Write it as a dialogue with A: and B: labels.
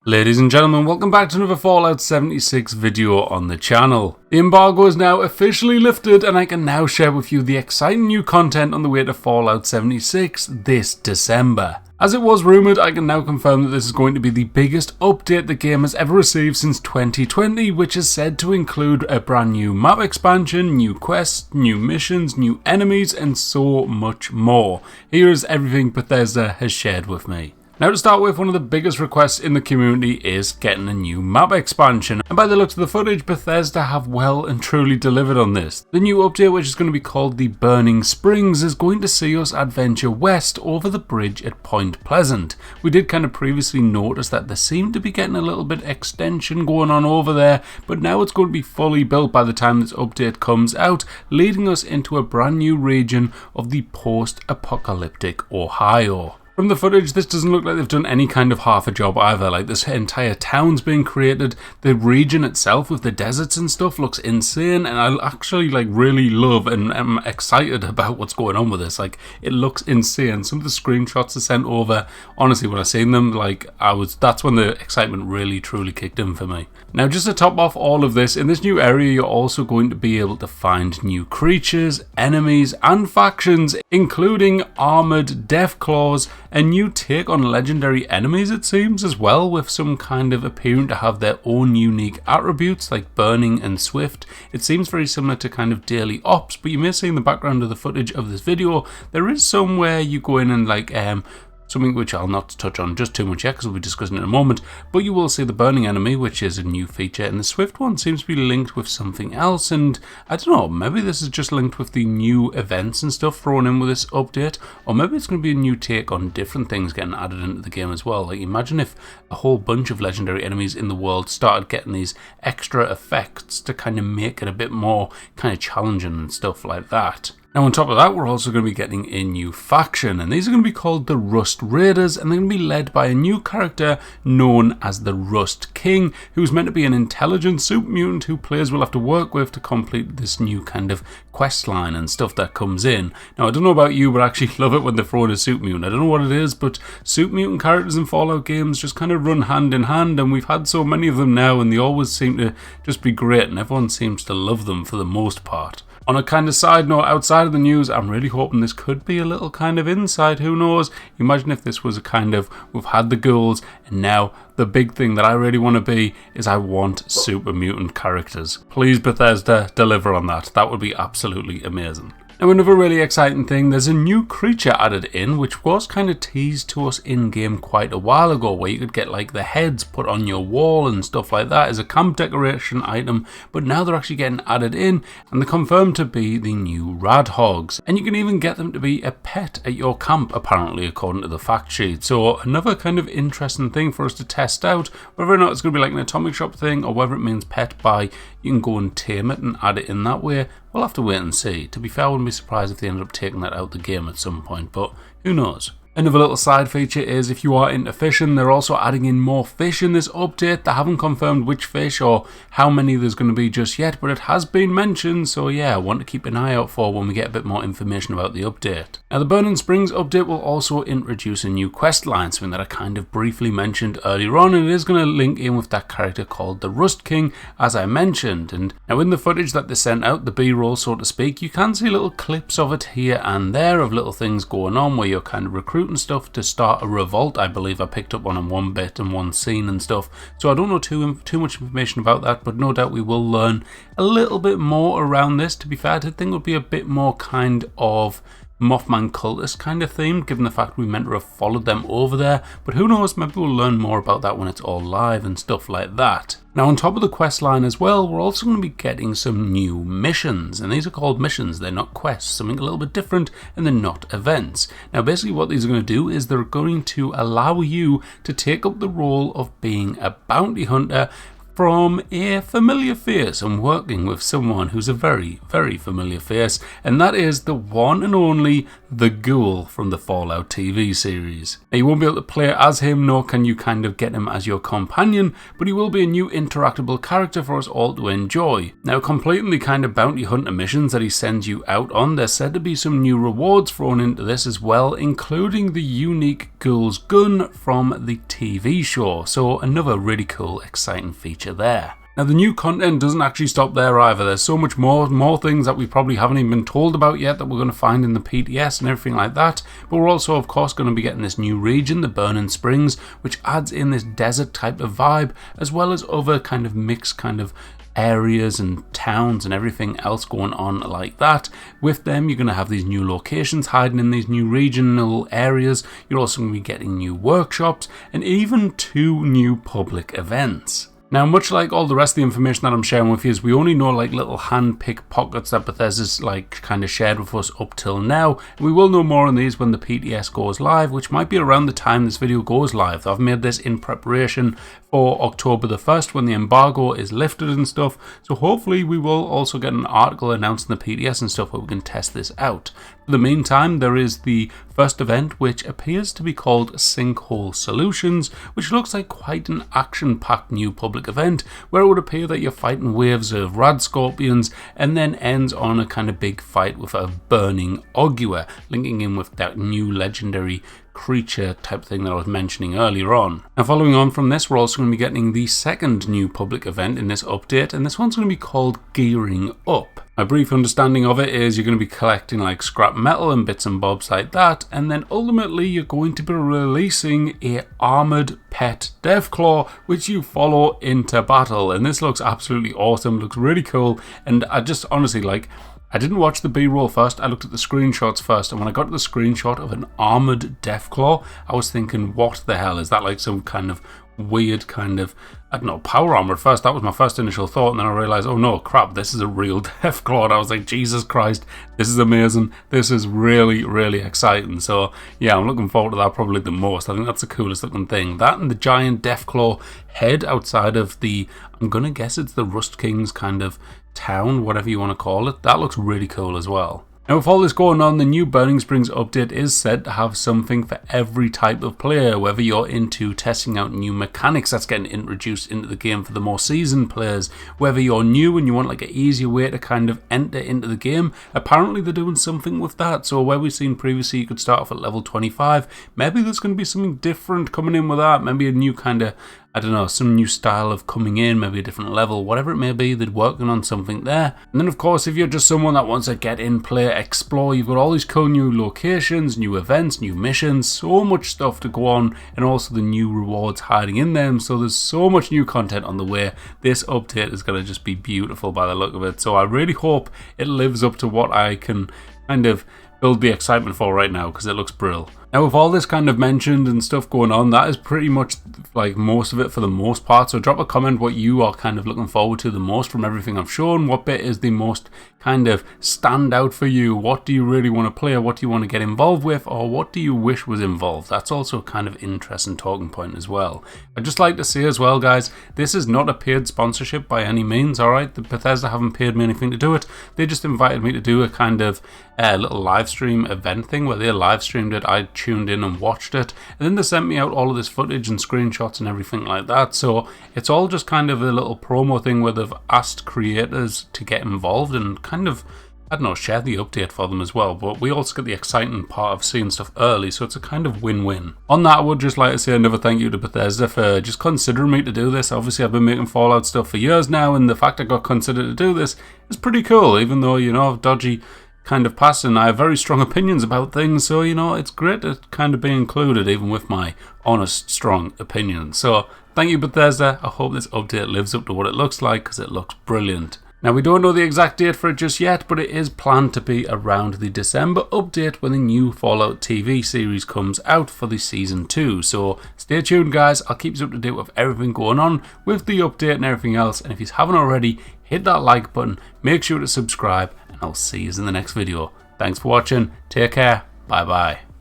A: Ladies and gentlemen, welcome back to another Fallout 76 video on the channel. The embargo is now officially lifted and I can now share with you the exciting new content on the way to Fallout 76 this December. As it was rumoured, I can now confirm that this is going to be the biggest update the game has ever received since 2020, which is said to include a brand new map expansion, new quests, new missions, new enemies, and so much more. Here is everything Bethesda has shared with me. Now to start with, one of the biggest requests in the community is getting a new map expansion, and by the looks of the footage, Bethesda have well and truly delivered on this. The new update, which is going to be called the Burning Springs, is going to see us adventure west over the bridge at Point Pleasant. We did kind of previously notice that there seemed to be getting a little bit extension going on over there, but now it's going to be fully built by the time this update comes out, leading us into a brand new region of the post-apocalyptic Ohio. From the footage, this doesn't look like they've done any kind of half a job either. Like, this entire town's being created. The region itself with the deserts and stuff looks insane, and I actually really love and am excited about what's going on with this. Like, it looks insane. Some of the screenshots are sent over. Honestly, when I seen them, that's when the excitement really truly kicked in for me. Now, just to top off all of this, in this new area, you're also going to be able to find new creatures, enemies, and factions, including armored Deathclaws, a new take on legendary enemies it seems as well, with some kind of appearing to have their own unique attributes like burning and swift. It seems very similar to kind of daily ops, but you may see in the background of the footage of this video, there is somewhere you go in and something which I'll not touch on just too much yet because we'll be discussing it in a moment, but you will see the burning enemy, which is a new feature, and the swift one seems to be linked with something else, and I don't know, maybe this is just linked with the new events and stuff thrown in with this update, or maybe it's going to be a new take on different things getting added into the game as well. Like, imagine if a whole bunch of legendary enemies in the world started getting these extra effects to kind of make it a bit more kind of challenging and stuff like that. Now on top of that, we're also going to be getting a new faction, and these are going to be called the Rust Raiders, and they're going to be led by a new character known as the Rust King, who's meant to be an intelligent super mutant who players will have to work with to complete this new kind of quest line and stuff that comes in. Now I don't know about you, but I actually love it when they throw in a super mutant. I don't know what it is, but super mutant characters in Fallout games just kind of run hand in hand, and we've had so many of them now, and they always seem to just be great, and everyone seems to love them for the most part. On a kind of side note, outside of the news, I'm really hoping this could be a little kind of inside, who knows? Imagine if this was a kind of, we've had the ghouls, and now the big thing that I really want to be is I want super mutant characters. Please, Bethesda, deliver on that. That would be absolutely amazing. Now another really exciting thing, there's a new creature added in which was kind of teased to us in-game quite a while ago, where you could get like the heads put on your wall and stuff like that as a camp decoration item, but now they're actually getting added in and they're confirmed to be the new Radhogs, and you can even get them to be a pet at your camp apparently according to the fact sheet. So another kind of interesting thing for us to test out, whether or not it's going to be like an atomic shop thing or whether it means pet by you can go and tame it and add it in that way. We'll have to wait and see. To be fair, I wouldn't be surprised if they ended up taking that out the game at some point, but who knows. Another little side feature is if you are into fishing, they're also adding in more fish in this update. They haven't confirmed which fish or how many there's going to be just yet, but it has been mentioned, so yeah, I want to keep an eye out for when we get a bit more information about the update. Now the Burning Springs update will also introduce a new quest line, something that I kind of briefly mentioned earlier on, and it is going to link in with that character called the Rust King, as I mentioned. And now in the footage that they sent out, the B-roll so to speak, you can see little clips of it here and there of little things going on where you're kind of recruiting stuff to start a revolt. I believe I picked up on one bit and one scene and stuff, so I don't know too much information about that, but no doubt we will learn a little bit more around this. To be fair, I did think it would be a bit more kind of Mothman cultist kind of theme, given the fact we meant to have followed them over there, but who knows, maybe we'll learn more about that when it's all live and stuff like that. Now on top of the quest line as well, we're also going to be getting some new missions, and these are called missions, they're not quests, something a little bit different, and they're not events. Now basically what these are going to do is they're going to allow you to take up the role of being a bounty hunter from a familiar face. I'm working with someone who's a very, very familiar face, and that is the one and only the Ghoul from the Fallout TV series. Now, you won't be able to play as him, nor can you kind of get him as your companion, but he will be a new interactable character for us all to enjoy. Now, completing the kind of bounty hunter missions that he sends you out on, there's said to be some new rewards thrown into this as well, including the unique Ghoul's gun from the TV show. So another really cool, exciting feature there. Now, the new content doesn't actually stop there either. There's so much more things that we probably haven't even been told about yet that we're going to find in the PTS and everything like that. But we're also, of course, going to be getting this new region, the Burning Springs, which adds in this desert type of vibe, as well as other kind of mixed kind of areas and towns and everything else going on like that. With them, you're going to have these new locations hiding in these new regional areas. You're also going to be getting new workshops and even 2 new public events. Now, much like all the rest of the information that I'm sharing with you, is we only know like little hand-picked pockets that Bethesda's like kind of shared with us up till now. And we will know more on these when the PTS goes live, which might be around the time this video goes live. I've made this in preparation for October the 1st when the embargo is lifted and stuff. So hopefully we will also get an article announcing the PTS and stuff where we can test this out. In the meantime, there is the first event, which appears to be called Sinkhole Solutions, which looks like quite an action-packed new public event where it would appear that you're fighting waves of rad scorpions and then ends on a kind of big fight with a burning augur, linking in with that new legendary creature type thing that I was mentioning earlier on. Now, following on from this, we're also going to be getting the second new public event in this update, and this one's going to be called Gearing Up. My brief understanding of it is you're going to be collecting like scrap metal and bits and bobs like that, and then ultimately you're going to be releasing a armored pet Deathclaw which you follow into battle, and this looks absolutely awesome, looks really cool. And I just honestly, like, I didn't watch the B-roll first, I looked at the screenshots first, and when I got to the screenshot of an armoured Deathclaw, I was thinking, what the hell, is that like some kind of weird kind of, I don't know, power armor at first? That was my first initial thought, and then I realised, oh no, crap, this is a real Deathclaw, and I was like, Jesus Christ, this is amazing, this is really, really exciting. So yeah, I'm looking forward to that probably the most. I think that's the coolest looking thing. That and the giant Deathclaw head outside of the, I'm gonna guess it's the Rust King's kind of town, whatever you want to call it. That looks really cool as well. Now, with all this going on, the new Burning Springs update is said to have something for every type of player, whether you're into testing out new mechanics that's getting introduced into the game for the more seasoned players, whether you're new and you want like an easier way to kind of enter into the game. Apparently they're doing something with that. So where we've seen previously you could start off at level 25, maybe there's going to be something different coming in with that, maybe a new kind of, I don't know, some new style of coming in, maybe a different level, whatever it may be, they're working on something there. And then of course, if you're just someone that wants to get in, play, explore, you've got all these cool new locations, new events, new missions, so much stuff to go on, and also the new rewards hiding in them. So there's so much new content on the way. This update is going to just be beautiful by the look of it. So I really hope it lives up to what I can kind of build the excitement for right now, because it looks brilliant. Now, with all this kind of mentioned and stuff going on, that is pretty much like most of it for the most part. So drop a comment what you are kind of looking forward to the most from everything I've shown. What bit is the most kind of stand out for you? What do you really want to play? Or what do you want to get involved with? Or what do you wish was involved? That's also kind of interesting talking point as well. I'd just like to say as well, guys, this is not a paid sponsorship by any means, alright? The Bethesda haven't paid me anything to do it. They just invited me to do a kind of little live stream event thing where they live streamed it. I tuned in and watched it, and then they sent me out all of this footage and screenshots and everything like that. So it's all just kind of a little promo thing where they've asked creators to get involved and kind of, I don't know, share the update for them as well. But we also get the exciting part of seeing stuff early, so it's a kind of win-win. On that, I would just like to say another thank you to Bethesda for just considering me to do this. Obviously, I've been making Fallout stuff for years now, and the fact I got considered to do this is pretty cool, even though, you know, dodgy kind of past, and I have very strong opinions about things, so you know, it's great to kind of be included even with my honest, strong opinions. So thank you, Bethesda. I hope this update lives up to what it looks like, because it looks brilliant. Now, we don't know the exact date for it just yet, but it is planned to be around the December update when the new Fallout TV series comes out for the Season 2. So stay tuned, guys. I'll keep you up to date with everything going on with the update and everything else. And if you haven't already, hit that like button, make sure to subscribe, and I'll see you in the next video. Thanks for watching. Take care. Bye bye.